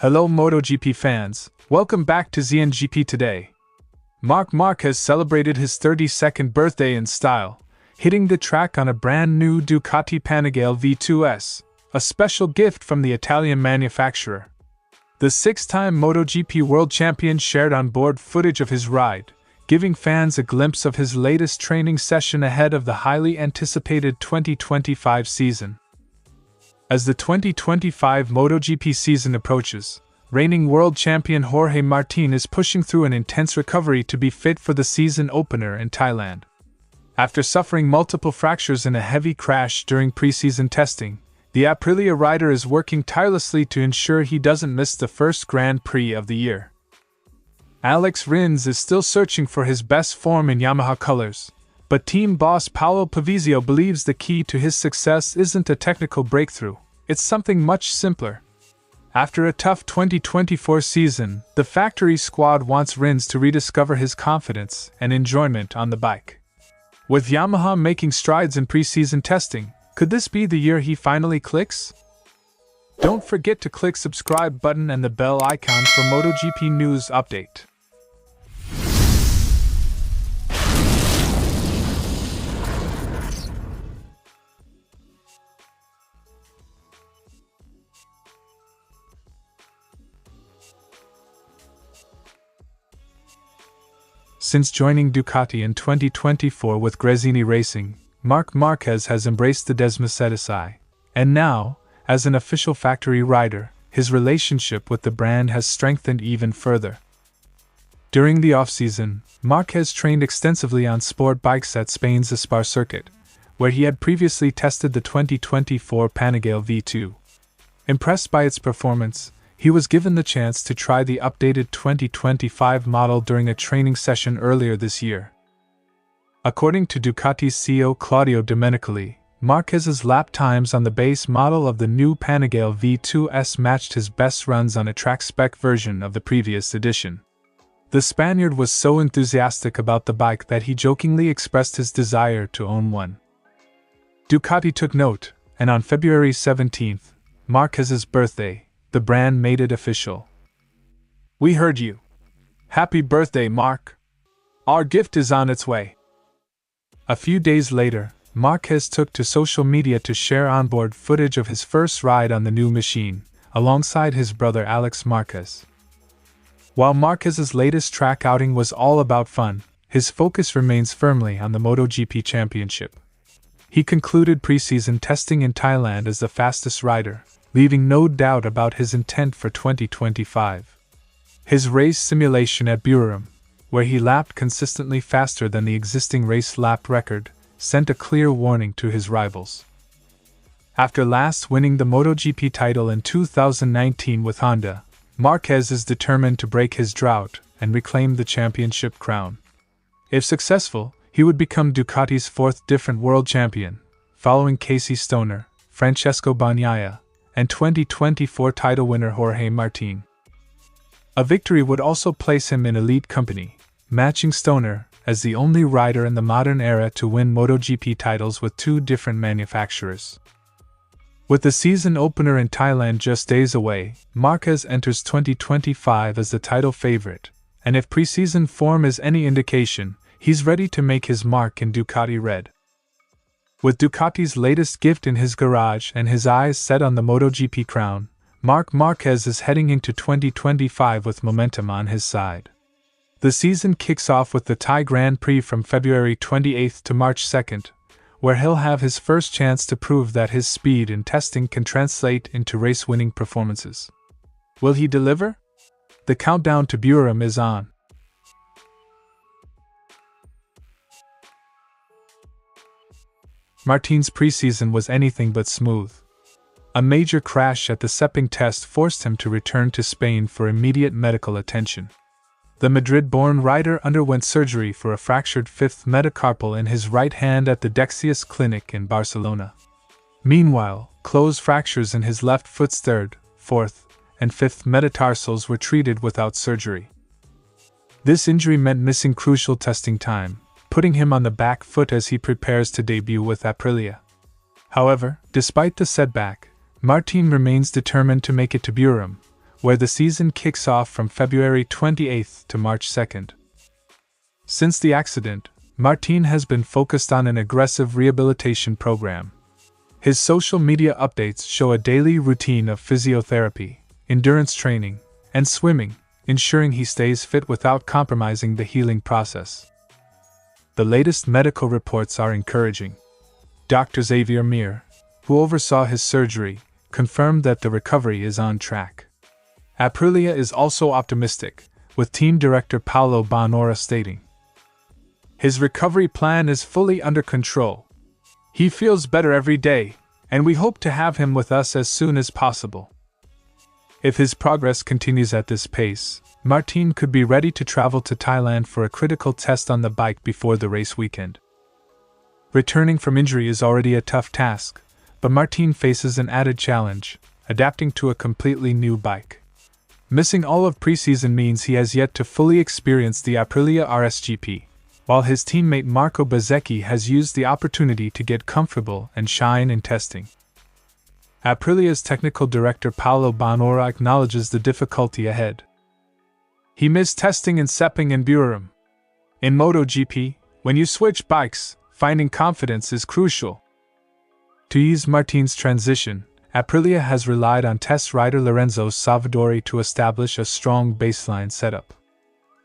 Hello MotoGP fans, welcome back to ZNGP Today. Marc Márquez celebrated his 32nd birthday in style, hitting the track on a brand new Ducati Panigale V2S, a special gift from the Italian manufacturer. The six-time MotoGP world champion shared on board footage of his ride, giving fans a glimpse of his latest training session ahead of the highly anticipated 2025 season. As the 2025 MotoGP season approaches, reigning world champion Jorge Martin is pushing through an intense recovery to be fit for the season opener in Thailand. After suffering multiple fractures in a heavy crash during pre-season testing, the Aprilia rider is working tirelessly to ensure he doesn't miss the first Grand Prix of the year. Rins is still searching for his best form in Yamaha colors, but team boss Paolo Pavizio believes the key to his success isn't a technical breakthrough, it's something much simpler. After a tough 2024 season, the factory squad wants Rins to rediscover his confidence and enjoyment on the bike. With Yamaha making strides in pre-season testing, could this be the year he finally clicks? Don't forget to click subscribe button and the bell icon for MotoGP news update. Since joining Ducati in 2024 with Gresini Racing, Marc Márquez has embraced the Desmosedici, and now, as an official factory rider, his relationship with the brand has strengthened even further. During the off-season, Márquez trained extensively on sport bikes at Spain's Aspar circuit, where he had previously tested the 2024 Panigale V2. Impressed by its performance, he was given the chance to try the updated 2025 model during a training session earlier this year. According to Ducati's CEO Claudio Domenicali, Márquez's lap times on the base model of the new Panigale V2S matched his best runs on a track-spec version of the previous edition. The Spaniard was so enthusiastic about the bike that he jokingly expressed his desire to own one. Ducati took note, and on February 17th, Márquez's birthday, the brand made it official. "We heard you. Happy birthday, Marc. Our gift is on its way." A few days later, Márquez took to social media to share onboard footage of his first ride on the new machine, alongside his brother Alex Marquez. While Márquez's latest track outing was all about fun, his focus remains firmly on the MotoGP championship. He concluded pre-season testing in Thailand as the fastest rider, leaving no doubt about his intent for 2025. His race simulation at Buriram, where he lapped consistently faster than the existing race lap record, sent a clear warning to his rivals. After last winning the MotoGP title in 2019 with Honda, Márquez is determined to break his drought and reclaim the championship crown. If successful, he would become Ducati's fourth different world champion, following Casey Stoner, Francesco Bagnaia, and 2024 title winner Jorge Martin. A victory would also place him in elite company, matching Stoner as the only rider in the modern era to win MotoGP titles with two different manufacturers. With the season opener in Thailand just days away, Márquez enters 2025 as the title favorite, and if pre-season form is any indication, he's ready to make his mark in Ducati red. With Ducati's latest gift in his garage and his eyes set on the MotoGP crown, Marc Márquez is heading into 2025 with momentum on his side. The season kicks off with the Thai Grand Prix from February 28 to March 2, where he'll have his first chance to prove that his speed in testing can translate into race-winning performances. Will he deliver? The countdown to Buriram is on. Martin's preseason was anything but smooth. A major crash at the Sepang test forced him to return to Spain for immediate medical attention. The Madrid-born rider underwent surgery for a fractured fifth metacarpal in his right hand at the Dexius Clinic in Barcelona. Meanwhile, closed fractures in his left foot's third, fourth, and fifth metatarsals were treated without surgery. This injury meant missing crucial testing time, putting him on the back foot as he prepares to debut with Aprilia. However, despite the setback, Martin remains determined to make it to Buriram, where the season kicks off from February 28 to March 2. Since the accident, Martin has been focused on an aggressive rehabilitation program. His social media updates show a daily routine of physiotherapy, endurance training, and swimming, ensuring he stays fit without compromising the healing process. The latest medical reports are encouraging. Dr. Xavier Mir, who oversaw his surgery, confirmed that the recovery is on track. Aprilia is also optimistic, with team director Paolo Bonora stating, "His recovery plan is fully under control. He feels better every day, and we hope to have him with us as soon as possible." If his progress continues at this pace, Martin could be ready to travel to Thailand for a critical test on the bike before the race weekend. Returning from injury is already a tough task, but Martin faces an added challenge, adapting to a completely new bike. Missing all of preseason means he has yet to fully experience the Aprilia RSGP, while his teammate Marco Bezzecchi has used the opportunity to get comfortable and shine in testing. Aprilia's technical director Paolo Bonora acknowledges the difficulty ahead. He missed testing in Sepang and Buram. In MotoGP, when you switch bikes, finding confidence is crucial. To ease Martin's transition, Aprilia has relied on test rider Lorenzo Savadori to establish a strong baseline setup.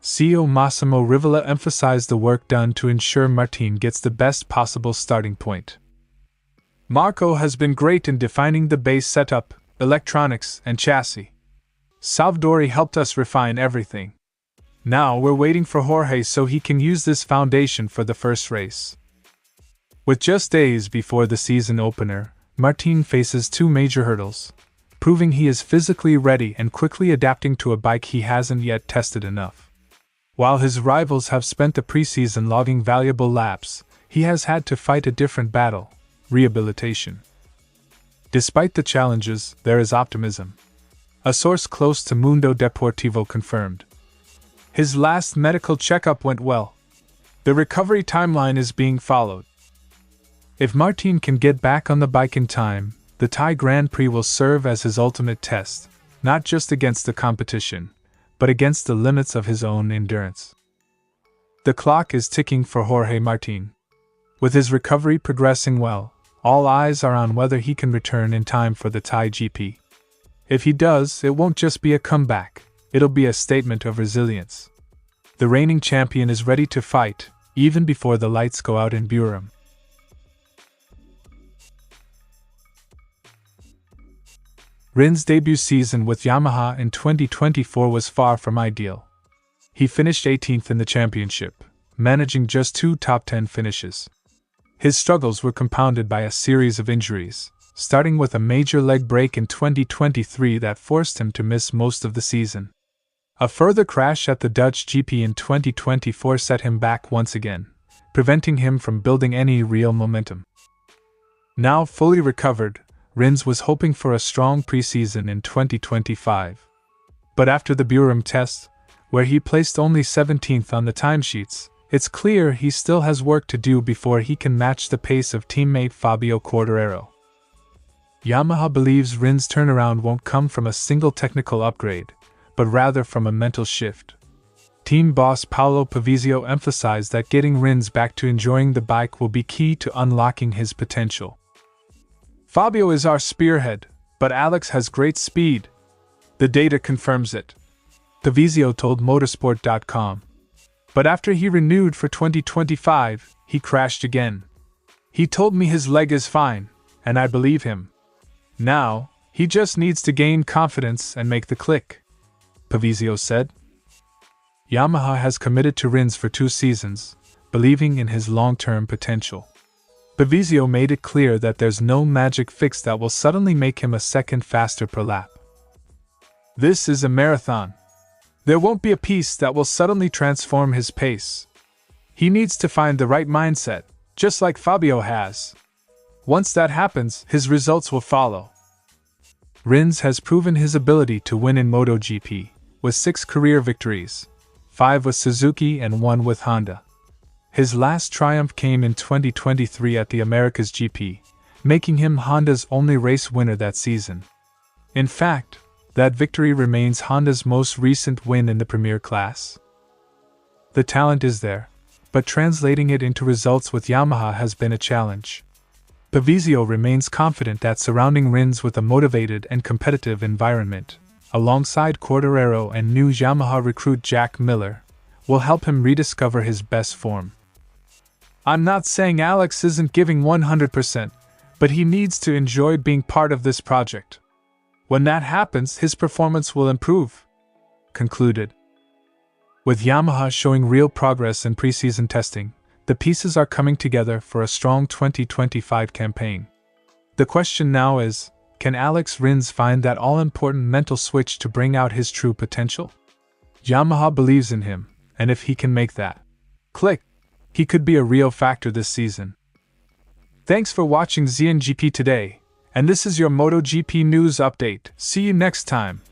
CEO Massimo Rivola emphasized the work done to ensure Martin gets the best possible starting point. "Marco has been great in defining the base setup, electronics, and chassis. Savadori helped us refine everything. Now we're waiting for Jorge so he can use this foundation for the first race." With just days before the season opener, Martin faces two major hurdles, proving he is physically ready and quickly adapting to a bike he hasn't yet tested enough. While his rivals have spent the preseason logging valuable laps, he has had to fight a different battle: rehabilitation. Despite the challenges, there is optimism. A source close to Mundo Deportivo confirmed. His last medical checkup went well. The recovery timeline is being followed. If Martin can get back on the bike in time, the Thai Grand Prix will serve as his ultimate test, not just against the competition, but against the limits of his own endurance. The clock is ticking for Jorge Martin. With his recovery progressing well, all eyes are on whether he can return in time for the Thai GP. If he does, it won't just be a comeback, it'll be a statement of resilience. The reigning champion is ready to fight, even before the lights go out in Buram. Rins' debut season with Yamaha in 2024 was far from ideal. He finished 18th in the championship, managing just 2 top 10 finishes. His struggles were compounded by a series of injuries, starting with a major leg break in 2023 that forced him to miss most of the season. A further crash at the Dutch GP in 2024 set him back once again, preventing him from building any real momentum. Now fully recovered, Rins was hoping for a strong preseason in 2025. But after the Buram test, where he placed only 17th on the timesheets, it's clear he still has work to do before he can match the pace of teammate Fabio Quartararo. Yamaha believes Rins' turnaround won't come from a single technical upgrade, but rather from a mental shift. Team boss Paolo Pavizio emphasized that getting Rins back to enjoying the bike will be key to unlocking his potential. "Fabio is our spearhead, but Alex has great speed. The data confirms it," Pavizio told Motorsport.com. But after he renewed for 2025, he crashed again. "He told me his leg is fine, and I believe him. Now, he just needs to gain confidence and make the click," Pavizio said. Yamaha has committed to Rins for 2 seasons, believing in his long-term potential. Pavizio made it clear that there's no magic fix that will suddenly make him a second faster per lap. "This is a marathon. There won't be a piece that will suddenly transform his pace. He needs to find the right mindset, just like Fabio has. Once that happens, his results will follow." Rins has proven his ability to win in MotoGP, with 6 career victories, 5 with Suzuki and 1 with Honda. His last triumph came in 2023 at the Americas GP, making him Honda's only race winner that season. In fact, That victory remains Honda's most recent win in the Premier class. The talent is there, but translating it into results with Yamaha has been a challenge. Pavizio remains confident that surrounding Rins with a motivated and competitive environment, alongside Quartararo and new Yamaha recruit Jack Miller, will help him rediscover his best form. I'm not saying Alex isn't giving 100%, but he needs to enjoy being part of this project. When that happens, his performance will improve, concluded. With Yamaha showing real progress in preseason testing, the pieces are coming together for a strong 2025 campaign. The question now is, can Alex Rins find that all-important mental switch to bring out his true potential? Yamaha believes in him, and if he can make that click, he could be a real factor this season. Thanks for watching ZNGP Today, and this is your MotoGP news update. See you next time.